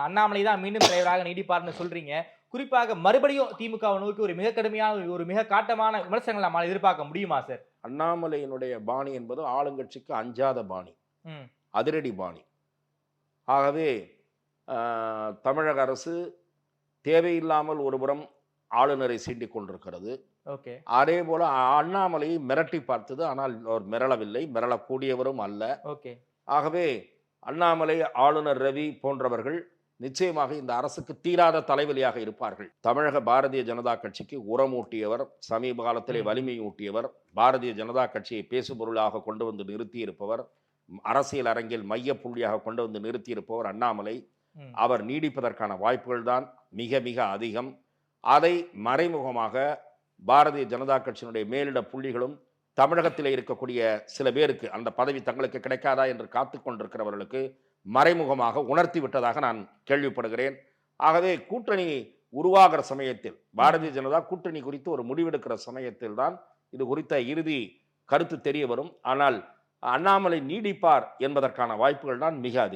அண்ணாமலை தான் மீண்டும் தலைவராக நீடிப்பார்னு சொல்றீங்க. குறிப்பாக மறுபடியும் திமுகவை நோக்கி ஒரு மிக கடுமையான, ஒரு மிக காட்டமான விமர்சனங்கள் நம்மால எதிர்பார்க்க முடியுமா சார்? அண்ணாமலையினுடைய பாணி என்பது ஆளுங்கட்சிக்கு அஞ்சாத பாணி, ம். அதிரடி பாணி. ஆகவே தமிழக அரசு தேவையில்லாமல் ஒருபுறம் ஆளுநரை சீண்டிக் கொண்டிருக்கிறது. ஓகே. அதேபோல அண்ணாமலையை மிரட்டி பார்த்தது. ஆனால் அவர் மிரளவில்லை, மிரளக்கூடியவரும் அல்ல. ஓகே. ஆகவே அண்ணாமலை, ஆளுநர் ரவி போன்றவர்கள் நிச்சயமாக இந்த அரசுக்கு தீராத தலைவலியாக இருப்பார்கள். தமிழக பாரதிய ஜனதா கட்சிக்கு உரமூட்டியவர், சமீப காலத்திலே ம். வலிமை ஊட்டியவர், பாரதிய ஜனதா கட்சியை பேசுபொருளாக கொண்டு வந்து நிறுத்தியிருப்பவர், அரசியல் அரங்கில் மையப்புள்ளியாக கொண்டு வந்து நிறுத்தியிருப்பவர் அண்ணாமலை. ம். அவர் நீடிப்பதற்கான வாய்ப்புகள் தான் மிக மிக அதிகம். அதை மறைமுகமாக பாரதிய ஜனதா கட்சியினுடைய மேலிட புள்ளிகளும், தமிழகத்திலே இருக்கக்கூடிய சில பேருக்கு அந்த பதவி தங்களுக்கு கிடைக்காதா என்று காத்துக் கொண்டிருக்கிறவர்களுக்கு மறைமுகமாக உணர்த்தி விட்டதாக நான் கேள்விப்படுகிறேன். ஆகவே கூட்டணி உருவாகிற சமயத்தில், பாரதிய ஜனதா கூட்டணி குறித்து ஒரு முடிவெடுக்கிற சமயத்தில் தான் இது குறித்த இறுதி கருத்து தெரிய வரும். ஆனால் அண்ணாமலை நீடிப்பார் என்பதற்கான வாய்ப்புகள் தான் மிக அதிகம்.